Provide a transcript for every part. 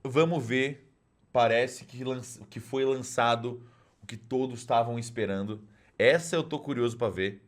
Vamos ver. Parece que foi lançado o que todos estavam esperando. Essa eu tô curioso pra ver.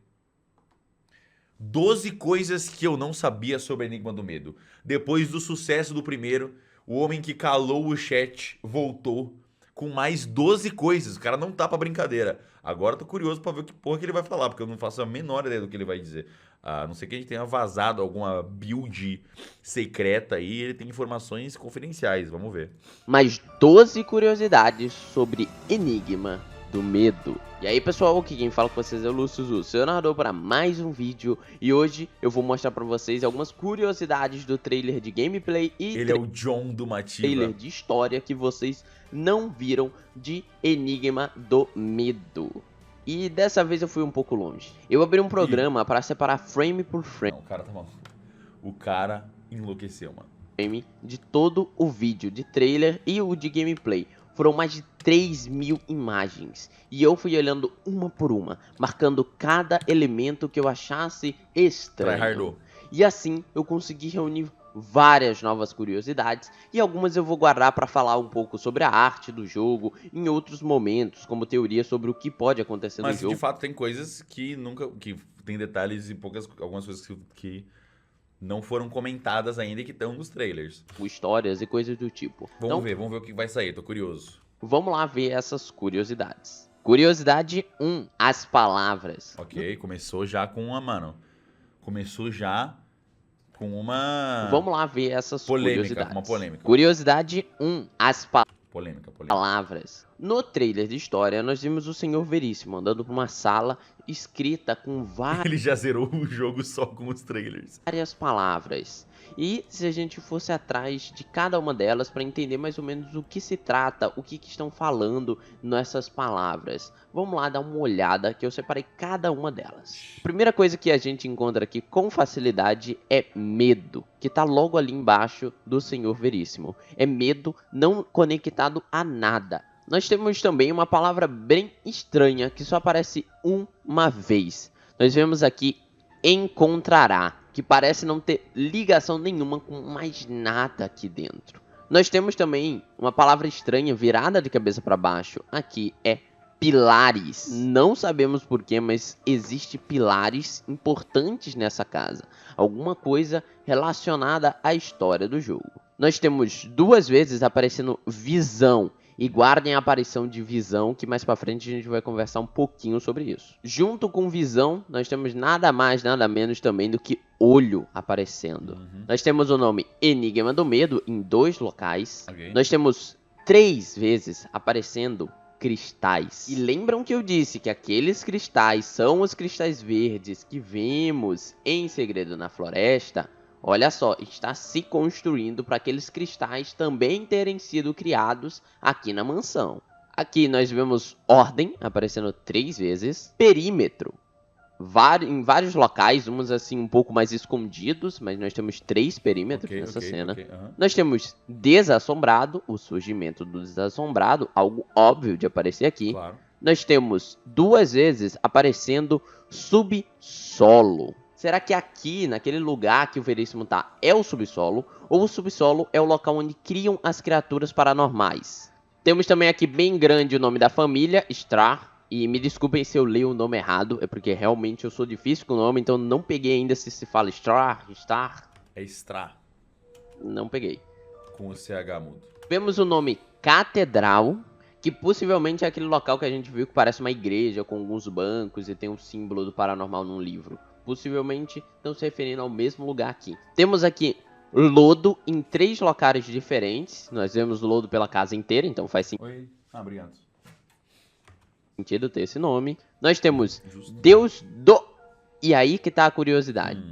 12 coisas que eu não sabia sobre Enigma do Medo. Depois do sucesso do primeiro, o homem que calou o chat voltou com mais 12 coisas. O cara não tá pra brincadeira. Agora eu tô curioso pra ver o que porra que ele vai falar, porque eu não faço a menor ideia do que ele vai dizer. A não ser que a gente tenha vazado alguma build secreta aí, ele tem informações confidenciais. Vamos ver. Mais 12 curiosidades sobre Enigma do Medo. E aí pessoal, aqui quem fala com vocês é o Lúcio, seu narrador para mais um vídeo. E hoje eu vou mostrar para vocês algumas curiosidades do trailer de gameplay e Ele é o John do trailer Mativa. de história que vocês não viram de Enigma do Medo. E dessa vez eu fui um pouco longe. Eu abri um programa para separar frame por frame. Não, o cara tá maluco. O cara enlouqueceu, mano. De todo o vídeo de trailer e o de gameplay. Foram mais de 3.000 imagens e eu fui olhando uma por uma, marcando cada elemento que eu achasse estranho. Tryhardou. E assim eu consegui reunir várias novas curiosidades e algumas eu vou guardar para falar um pouco sobre a arte do jogo em outros momentos, como teoria sobre o que pode acontecer Mas no jogo. de fato tem coisas que nunca. Que tem detalhes e algumas coisas que não foram comentadas ainda e que estão nos trailers. Histórias e coisas do tipo. Vamos ver o que vai sair, tô curioso. Vamos lá ver essas curiosidades. Curiosidade 1. As palavras. Ok, começou já com uma, mano. Começou já com uma. Vamos lá ver essas polêmica, curiosidades. uma polêmica. Curiosidade 1. As Polêmica. palavras. No trailer de história, nós vimos o Senhor Veríssimo andando por uma sala escrita com Ele já zerou o jogo só com os trailers. várias palavras. E se a gente fosse atrás de cada uma delas para entender mais ou menos o que se trata, o que estão falando nessas palavras. Vamos lá dar uma olhada que eu separei cada uma delas. A primeira coisa que a gente encontra aqui com facilidade é medo, que está logo ali embaixo do Senhor Veríssimo. É medo não conectado a nada. Nós temos também uma palavra bem estranha que só aparece uma vez. Nós vemos aqui encontrará, que parece não ter ligação nenhuma com mais nada aqui dentro. Nós temos também uma palavra estranha virada de cabeça para baixo. Aqui é pilares. Não sabemos porquê, mas existe pilares importantes nessa casa. Alguma coisa relacionada à história do jogo. Nós temos duas vezes aparecendo visão. E guardem a aparição de visão, que mais pra frente a gente vai conversar um pouquinho sobre isso. Junto com visão, nós temos nada mais, nada menos também do que olho aparecendo. Nós temos o nome Enigma do Medo em 2 locais. Ok. Nós temos 3 vezes aparecendo cristais. E lembram que eu disse que aqueles cristais são os cristais verdes que vimos em Segredo na Floresta? Olha só, está se construindo para aqueles cristais também terem sido criados aqui na mansão. Aqui nós vemos ordem aparecendo 3 vezes, perímetro em vários locais, uns assim um pouco mais escondidos, mas nós temos 3 perímetros nessa cena. Nós temos desassombrado, o surgimento do desassombrado, algo óbvio de aparecer aqui. Claro. Nós temos 2 vezes aparecendo subsolo. Será que aqui, naquele lugar que o Veríssimo tá, é o subsolo? Ou o subsolo é o local onde criam as criaturas paranormais? Temos também aqui bem grande o nome da família, Strar. E me desculpem se eu leio o nome errado, é porque realmente eu sou difícil com o nome, então não peguei ainda se se fala Strar. É Stra, Não peguei. com o CH mudo. Vemos o nome Catedral, que possivelmente é aquele local que a gente viu que parece uma igreja com alguns bancos e tem um símbolo do paranormal num livro. Possivelmente estão se referindo ao mesmo lugar aqui. Temos aqui lodo em 3 locais diferentes. Nós vemos lodo pela casa inteira, então faz Oi. Obrigado. sentido ter esse nome. Nós temos Justo. Deus do... E aí que tá a curiosidade.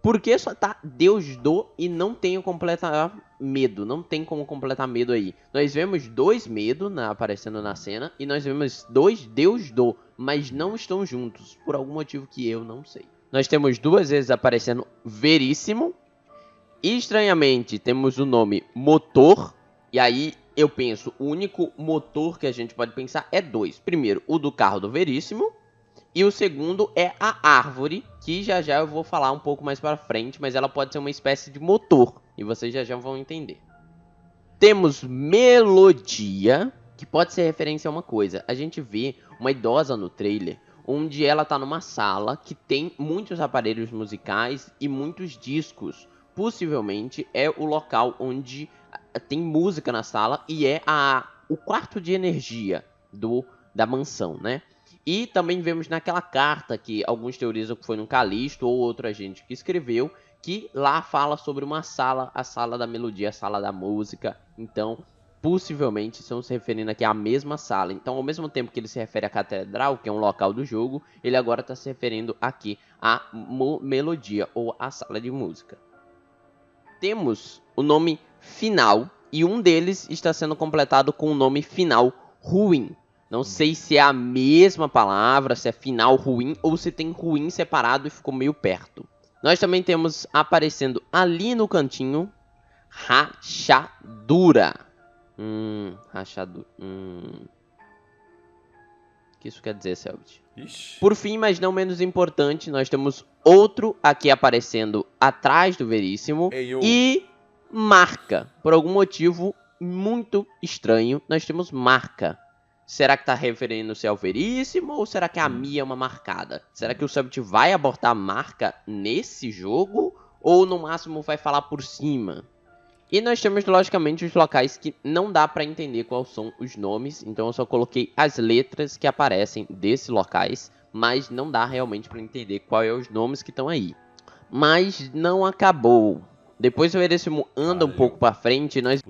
Por que só tá Deus do e não tem o completar medo? Não tem como completar medo aí. Nós vemos 2 medo aparecendo na cena e nós vemos 2 Deus do, mas não estão juntos, por algum motivo que eu não sei. Nós temos 2 vezes aparecendo Veríssimo. E, estranhamente, temos o nome Motor. E aí eu penso, o único motor que a gente pode pensar é 2. Primeiro, o do carro do Veríssimo. E o segundo é a árvore, que já eu vou falar um pouco mais para frente, mas ela pode ser uma espécie de motor, e vocês já vão entender. Temos melodia, que pode ser referência a uma coisa. A gente vê uma idosa no trailer, onde ela tá numa sala que tem muitos aparelhos musicais e muitos discos. Possivelmente é o local onde tem música na sala e é o quarto de energia da mansão, né? E também vemos naquela carta que alguns teorizam que foi no Calisto ou outro agente que escreveu, que lá fala sobre uma sala, a sala da melodia, a sala da música. Então, possivelmente estão se referindo aqui à mesma sala. Então, ao mesmo tempo que ele se refere à catedral, que é um local do jogo, ele agora está se referindo aqui à melodia ou à sala de música. Temos o nome final e um deles está sendo completado com o nome final ruim. Não sei se é a mesma palavra, se é final ruim ou se tem ruim separado e ficou meio perto. Nós também temos aparecendo ali no cantinho rachadura. Rachadura. O que isso quer dizer, Selbit? Por fim, mas não menos importante, nós temos outro aqui aparecendo atrás do Veríssimo e marca. Por algum motivo muito estranho, nós temos marca. Será que tá referindo-se ao Veríssimo ou será que a Mia é uma marcada? Será que o Selbit vai abortar a marca nesse jogo ou no máximo vai falar por cima? E nós temos, logicamente, os locais que não dá para entender quais são os nomes. Então eu só coloquei as letras que aparecem desses locais, mas não dá realmente para entender quais são os nomes que estão aí. Mas não acabou. Depois o Veríssimo anda um pouco para frente, nós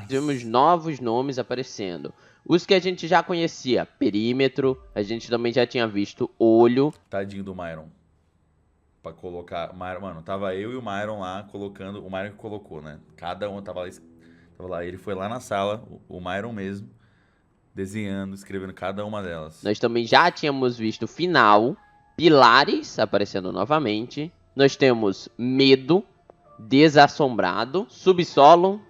temos novos nomes aparecendo. Os que a gente já conhecia, perímetro, a gente também já tinha visto olho. Tadinho do Myron. Pra colocar. Mano, tava eu e o Myron lá colocando. O Myron que colocou, né? Cada um tava lá. Ele foi lá na sala, o Myron mesmo, desenhando, escrevendo cada uma delas. Nós também já tínhamos visto final, pilares aparecendo novamente. Nós temos medo, desassombrado, subsolo,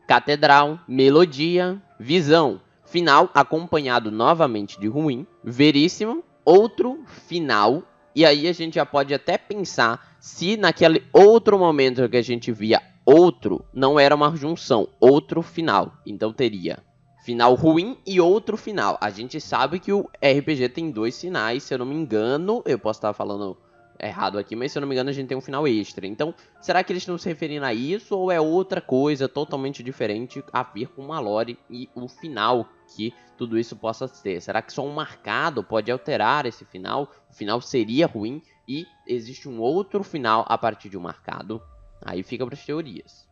catedral, melodia, visão. Final acompanhado novamente de ruim, veríssimo, outro final. E aí a gente já pode até pensar se naquele outro momento que a gente via outro, não era uma junção, outro final. Então teria final ruim e outro final. A gente sabe que o RPG tem 2 finais, se eu não me engano, eu posso estar falando errado aqui, mas se eu não me engano a gente tem um final extra. Então, será que eles estão se referindo a isso ou é outra coisa totalmente diferente a vir com uma lore e o final que tudo isso possa ter? Será que só um marcado pode alterar esse final? O final seria ruim e existe um outro final a partir de um marcado? Aí fica para as teorias.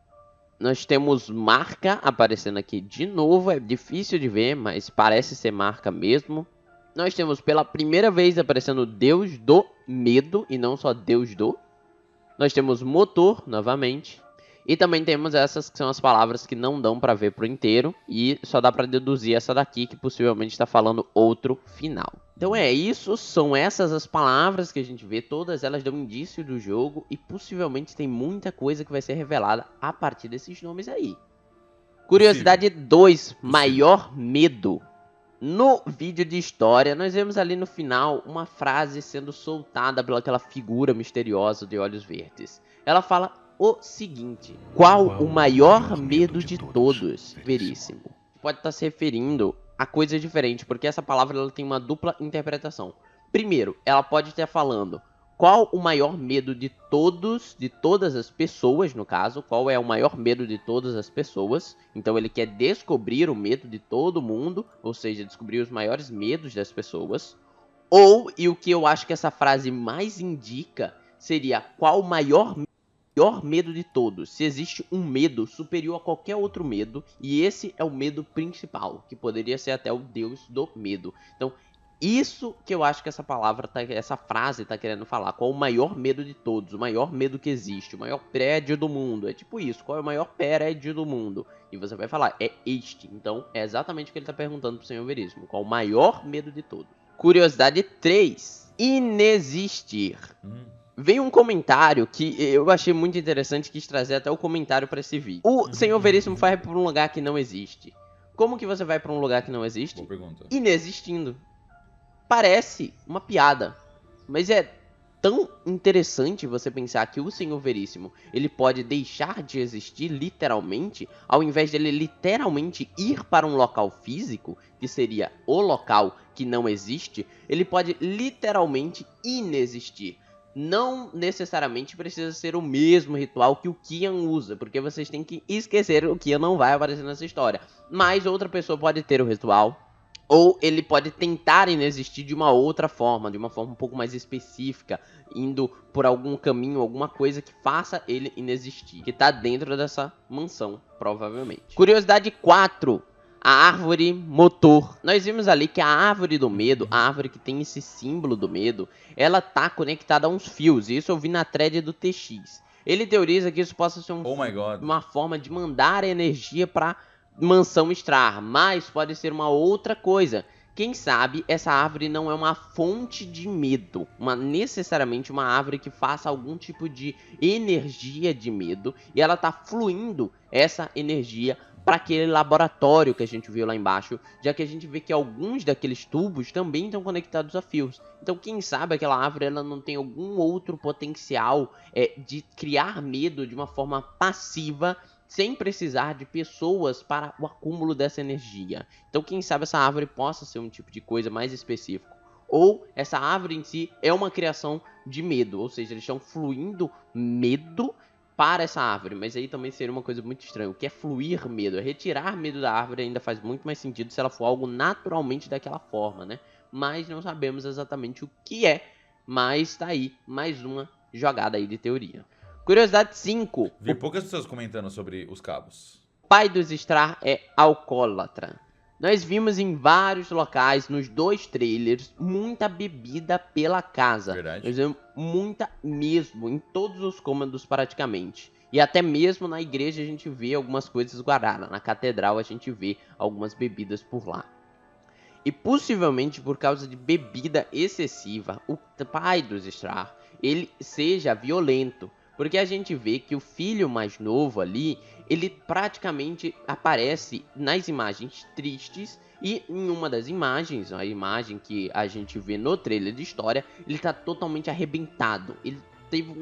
Nós temos marca aparecendo aqui de novo, é difícil de ver, mas parece ser marca mesmo. Nós temos pela primeira vez aparecendo Deus do Medo e não só Deus do. Nós temos motor novamente. E também temos essas que são as palavras que não dão para ver por inteiro. E só dá para deduzir essa daqui que possivelmente está falando outro final. Então é isso, são essas as palavras que a gente vê. Todas elas dão indício do jogo. E possivelmente tem muita coisa que vai ser revelada a partir desses nomes aí. Curiosidade 2, maior medo. No vídeo de história, nós vemos ali no final uma frase sendo soltada pelaquela figura misteriosa de olhos verdes. Ela fala o seguinte: qual o maior medo de todos, Veríssimo? Pode estar se referindo a coisa diferente, porque essa palavra ela tem uma dupla interpretação. Primeiro, ela pode estar falando qual o maior medo de todos, de todas as pessoas, no caso. Qual é o maior medo de todas as pessoas? Então ele quer descobrir o medo de todo mundo, ou seja, descobrir os maiores medos das pessoas. Ou, e o que eu acho que essa frase mais indica, seria qual o maior medo de todos. Se existe um medo superior a qualquer outro medo, e esse é o medo principal, que poderia ser até o Deus do medo. Então, isso que eu acho que essa frase está querendo falar. Qual o maior medo de todos, o maior medo que existe, o maior prédio do mundo. É tipo isso, qual é o maior prédio do mundo? E você vai falar, é este. Então, é exatamente o que ele está perguntando pro Senhor Veríssimo. Qual o maior medo de todos? Curiosidade 3. Inexistir. Veio um comentário que eu achei muito interessante, quis trazer até o comentário para esse vídeo. O Senhor Veríssimo vai para um lugar que não existe. Como que você vai para um lugar que não existe? Boa pergunta. Inexistindo. Parece uma piada, mas é tão interessante você pensar que o Senhor Veríssimo, ele pode deixar de existir literalmente, ao invés dele literalmente ir para um local físico, que seria o local que não existe, ele pode literalmente inexistir. Não necessariamente precisa ser o mesmo ritual que o Kian usa, porque vocês têm que esquecer, o Kian não vai aparecer nessa história. Mas outra pessoa pode ter o ritual, ou ele pode tentar inexistir de uma outra forma, de uma forma um pouco mais específica, indo por algum caminho, alguma coisa que faça ele inexistir, que tá dentro dessa mansão, provavelmente. Curiosidade 4. A árvore motor. Nós vimos ali que a árvore do medo, a árvore que tem esse símbolo do medo, ela tá conectada a uns fios. Isso eu vi na thread do TX. Ele teoriza que isso possa ser uma forma de mandar energia para mansão Strar, mas pode ser uma outra coisa. Quem sabe essa árvore não é uma fonte de medo, necessariamente uma árvore que faça algum tipo de energia de medo, e ela tá fluindo essa energia para aquele laboratório que a gente viu lá embaixo, já que a gente vê que alguns daqueles tubos também estão conectados a fios. Então quem sabe aquela árvore ela não tem algum outro potencial de criar medo de uma forma passiva, sem precisar de pessoas para o acúmulo dessa energia. Então quem sabe essa árvore possa ser um tipo de coisa mais específico. Ou essa árvore em si é uma criação de medo, ou seja, eles estão fluindo medo para essa árvore, mas aí também seria uma coisa muito estranha. O que é fluir medo? Retirar medo da árvore ainda faz muito mais sentido se ela for algo naturalmente daquela forma, né? Mas não sabemos exatamente o que é, mas tá aí mais uma jogada aí de teoria. Curiosidade 5. Vi poucas pessoas comentando sobre os cabos. O pai dos Strar é alcoólatra. Nós vimos em vários locais, nos 2 trailers, muita bebida pela casa. Verdade. Nós vimos muita mesmo, em todos os cômodos praticamente. E até mesmo na igreja a gente vê algumas coisas guardadas. Na catedral a gente vê algumas bebidas por lá. E possivelmente por causa de bebida excessiva, o pai dos Strar, ele seja violento. Porque a gente vê que o filho mais novo ali, ele praticamente aparece nas imagens tristes. E em uma das imagens, a imagem que a gente vê no trailer de história, ele tá totalmente arrebentado. Ele teve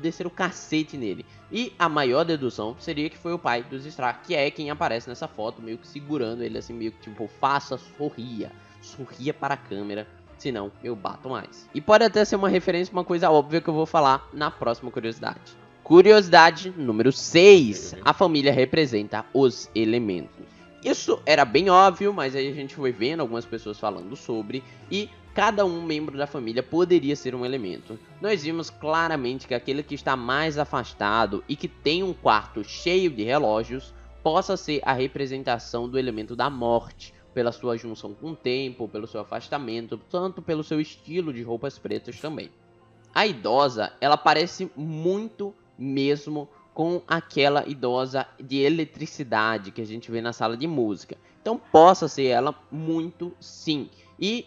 descer o cacete nele. E a maior dedução seria que foi o pai dos Strar, que é quem aparece nessa foto, meio que segurando ele assim, meio que tipo, faça, sorria. Sorria para a câmera. Senão, eu bato mais. E pode até ser uma referência a uma coisa óbvia que eu vou falar na próxima curiosidade. Curiosidade número 6. A família representa os elementos. Isso era bem óbvio, mas aí a gente foi vendo algumas pessoas falando sobre. E cada um membro da família poderia ser um elemento. Nós vimos claramente que aquele que está mais afastado e que tem um quarto cheio de relógios possa ser a representação do elemento da morte, pela sua junção com o tempo, pelo seu afastamento, tanto pelo seu estilo de roupas pretas também. A idosa, ela parece muito mesmo com aquela idosa de eletricidade que a gente vê na sala de música. Então possa ser ela muito sim. E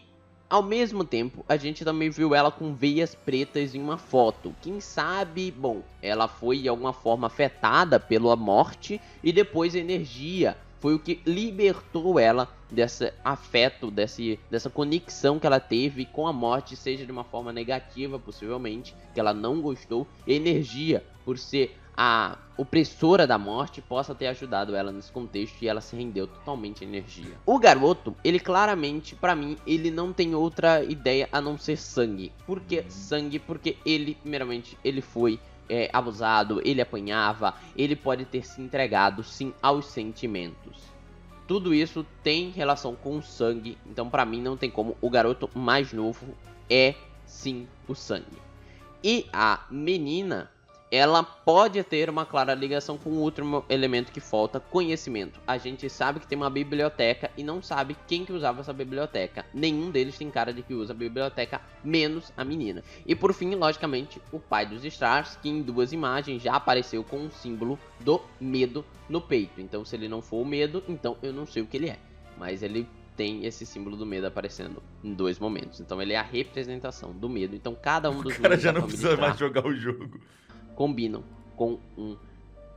ao mesmo tempo, a gente também viu ela com veias pretas em uma foto. Quem sabe, bom, ela foi de alguma forma afetada pela morte e depois a energia foi o que libertou ela desse afeto, dessa conexão que ela teve com a morte, seja de uma forma negativa, possivelmente, que ela não gostou. Energia, por ser a opressora da morte, possa ter ajudado ela nesse contexto e ela se rendeu totalmente à energia. O garoto, ele claramente, pra mim, ele não tem outra ideia a não ser sangue. Por que sangue? Porque ele, primeiramente, ele foi abusado, ele apanhava, ele pode ter se entregado sim aos sentimentos. Tudo isso tem relação com o sangue, então pra mim não tem como. O garoto mais novo é sim o sangue. E a menina, ela pode ter uma clara ligação com outro elemento que falta, conhecimento. A gente sabe que tem uma biblioteca e não sabe quem que usava essa biblioteca. Nenhum deles tem cara de que usa a biblioteca, menos a menina. E por fim, logicamente, o pai dos Stars, que em 2 imagens já apareceu com um símbolo do medo no peito. Então se ele não for o medo, então eu não sei o que ele é. Mas ele tem esse símbolo do medo aparecendo em 2 momentos. Então ele é a representação do medo. Então cada um dos O cara já não precisa mais jogar o jogo. Combinam com um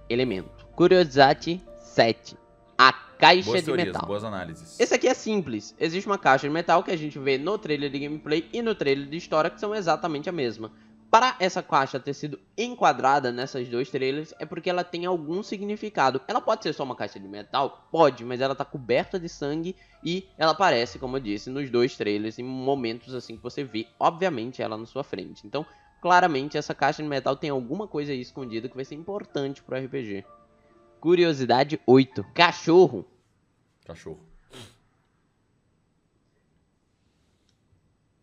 elemento. Curiosidade 7. A caixa Boas de teorias, metal. boas análises. Esse aqui é simples. Existe uma caixa de metal que a gente vê no trailer de gameplay e no trailer de história, que são exatamente a mesma. Para essa caixa ter sido enquadrada nessas dois trailers é porque ela tem algum significado. Ela pode ser só uma caixa de metal? Pode, mas ela tá coberta de sangue e ela aparece, como eu disse, nos dois trailers em momentos assim que você vê, obviamente, ela na sua frente. Então, claramente, essa caixa de metal tem alguma coisa aí escondida que vai ser importante pro RPG. Curiosidade 8. Cachorro. Cachorro.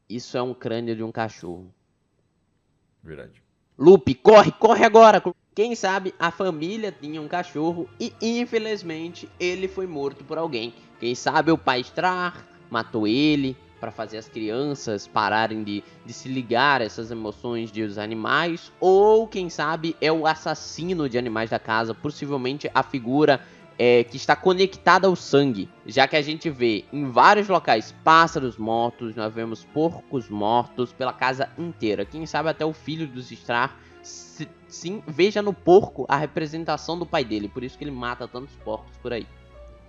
Isso é um crânio de um cachorro. Verdade. Lupe, corre, corre agora! Quem sabe a família tinha um cachorro e infelizmente ele foi morto por alguém. Quem sabe o pai Strar matou ele para fazer as crianças pararem de se ligar a essas emoções dos animais. Ou quem sabe é o assassino de animais da casa, possivelmente a figura que está conectada ao sangue. Já que a gente vê em vários locais pássaros mortos, nós vemos porcos mortos pela casa inteira. Quem sabe até o filho dos Strar sim veja no porco a representação do pai dele, por isso que ele mata tantos porcos por aí.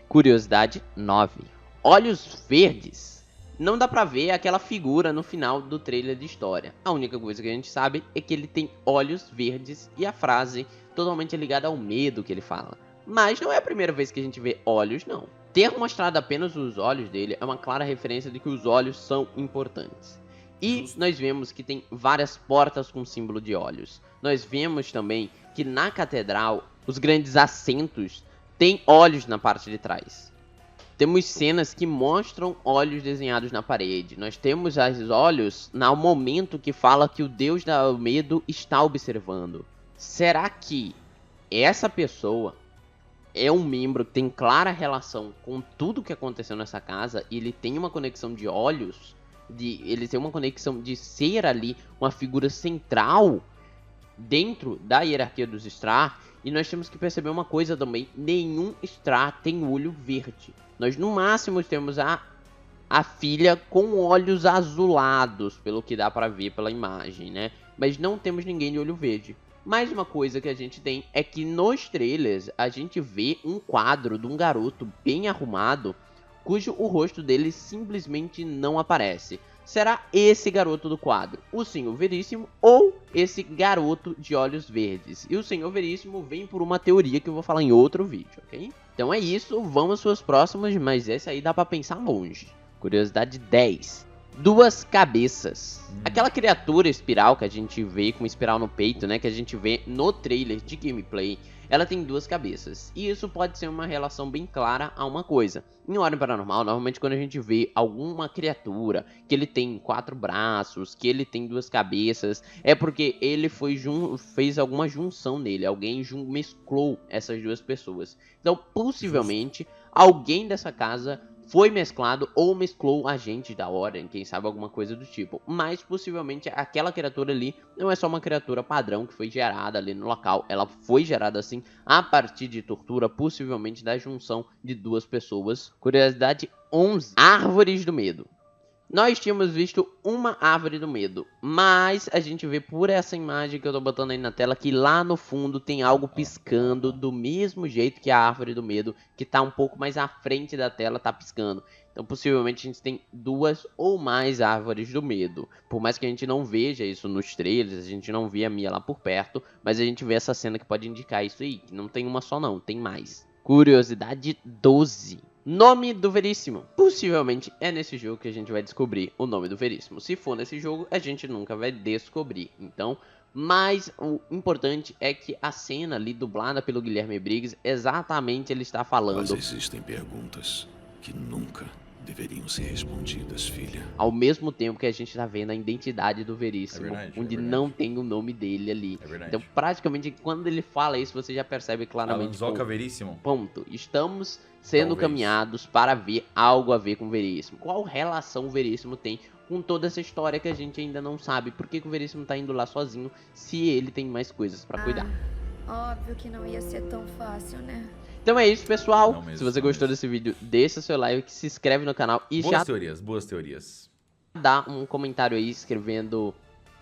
Curiosidade 9. Olhos verdes. Não dá pra ver aquela figura no final do trailer de história. A única coisa que a gente sabe é que ele tem olhos verdes e a frase totalmente ligada ao medo que ele fala. Mas não é a primeira vez que a gente vê olhos, não. Ter mostrado apenas os olhos dele é uma clara referência de que os olhos são importantes. E nós vemos que tem várias portas com símbolo de olhos. Nós vemos também que na catedral, os grandes assentos têm olhos na parte de trás. Temos cenas que mostram olhos desenhados na parede. Nós temos os olhos no momento que fala que o Deus do medo está observando. Será que essa pessoa é um membro que tem clara relação com tudo que aconteceu nessa casa e ele tem uma conexão de olhos, ele tem uma conexão de ser ali uma figura central dentro da hierarquia dos Strar? E nós temos que perceber uma coisa também, nenhum Strar tem olho verde. Nós no máximo temos a filha com olhos azulados, pelo que dá pra ver pela imagem, né? Mas não temos ninguém de olho verde. Mais uma coisa que a gente tem é que nos trailers a gente vê um quadro de um garoto bem arrumado, cujo o rosto dele simplesmente não aparece. Será esse garoto do quadro o Senhor Veríssimo ou esse garoto de olhos verdes? E o Senhor Veríssimo vem por uma teoria que eu vou falar em outro vídeo, ok? Então é isso, vamos para os próximos, mas esse aí dá pra pensar longe. Curiosidade 10. Duas cabeças. Aquela criatura espiral que a gente vê com espiral no peito, né? Que a gente vê no trailer de gameplay. Ela tem duas cabeças. E isso pode ser uma relação bem clara a uma coisa. Em Ordem Paranormal, normalmente quando a gente vê alguma criatura que ele tem 4 braços, que ele tem 2 cabeças, é porque ele fez alguma junção nele. Alguém mesclou essas duas pessoas. Então, possivelmente, alguém dessa casa foi mesclado ou mesclou agentes da Ordem, quem sabe alguma coisa do tipo. Mas possivelmente aquela criatura ali não é só uma criatura padrão que foi gerada ali no local. Ela foi gerada assim a partir de tortura, possivelmente da junção de duas pessoas. Curiosidade 11. Árvores do Medo. Nós tínhamos visto uma árvore do medo, mas a gente vê por essa imagem que eu tô botando aí na tela que lá no fundo tem algo piscando do mesmo jeito que a árvore do medo, que tá um pouco mais à frente da tela, tá piscando. Então possivelmente a gente tem 2 ou mais árvores do medo. Por mais que a gente não veja isso nos trailers, a gente não vê a Mia lá por perto, mas a gente vê essa cena que pode indicar isso aí, que não tem uma só não, tem mais. Curiosidade 12. Nome do Veríssimo. Possivelmente é nesse jogo que a gente vai descobrir o nome do Veríssimo. Se for nesse jogo, a gente nunca vai descobrir. Então, mas o importante é que a cena ali dublada pelo Guilherme Briggs, exatamente ele está falando. Mas existem perguntas que nunca deveriam ser respondidas, filha. Ao mesmo tempo que a gente está vendo a identidade do Veríssimo, onde verdade. não tem o nome dele ali. É verdade. Então, praticamente, quando ele fala isso, você já percebe claramente. Alanzoca Veríssimo. Ponto. Estamos sendo Talvez. caminhados para ver algo a ver com o Veríssimo. Qual relação o Veríssimo tem com toda essa história que a gente ainda não sabe? Por que o Veríssimo tá indo lá sozinho se ele tem mais coisas para cuidar? Óbvio que não ia ser tão fácil, né? Então é isso, pessoal. Não mesmo, se você não gostou mesmo. desse vídeo, deixa seu like, se inscreve no canal e Boas já teorias, boas teorias. dá um comentário aí escrevendo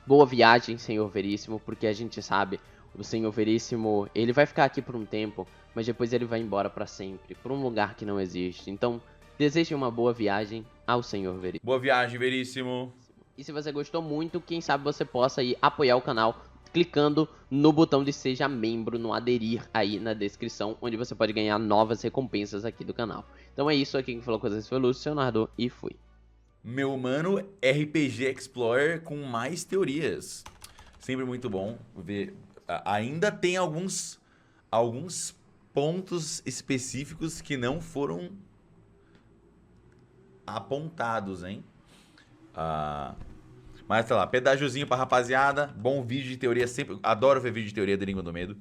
boa viagem, Senhor Veríssimo, porque a gente sabe, o Senhor Veríssimo, ele vai ficar aqui por um tempo, mas depois ele vai embora para sempre, para um lugar que não existe. Então, deseje uma boa viagem ao Senhor Veríssimo. Boa viagem, Veríssimo. E se você gostou muito, quem sabe você possa ir apoiar o canal clicando no botão de seja membro, no aderir aí na descrição, onde você pode ganhar novas recompensas aqui do canal. Então é isso, aqui quem falou com vocês foi o Lúcio, seu narrador, e fui. Meu mano, RPG Explorer com mais teorias. Sempre muito bom ver. Ainda tem alguns pontos específicos que não foram apontados, hein? Mas sei lá, pedágiozinho pra rapaziada. Bom vídeo de teoria sempre. Adoro ver vídeo de teoria da Língua do Medo.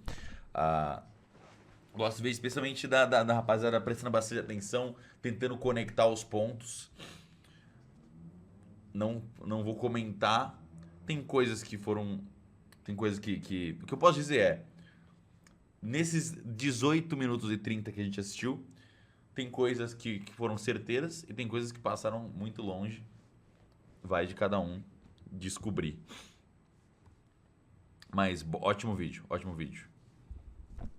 Gosto de ver especialmente da rapaziada prestando bastante atenção, tentando conectar os pontos. Não vou comentar. Tem coisas que foram. Tem coisas que. O que eu posso dizer é. Nesses 18 minutos e 30 que a gente assistiu, tem coisas que foram certeiras e tem coisas que passaram muito longe. Vai de cada um descobrir. Mas ótimo vídeo, ótimo vídeo.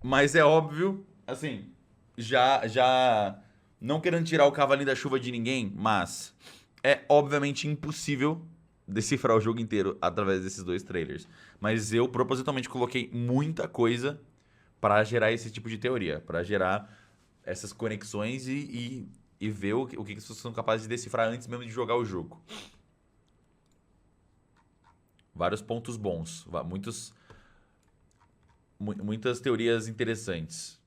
Mas é óbvio, assim, já não querendo tirar o cavalinho da chuva de ninguém, mas é obviamente impossível decifrar o jogo inteiro através desses dois trailers. Mas eu propositalmente coloquei muita coisa para gerar esse tipo de teoria, para gerar essas conexões e ver o que vocês são capazes de decifrar antes mesmo de jogar o jogo. Vários pontos bons, muitas teorias interessantes.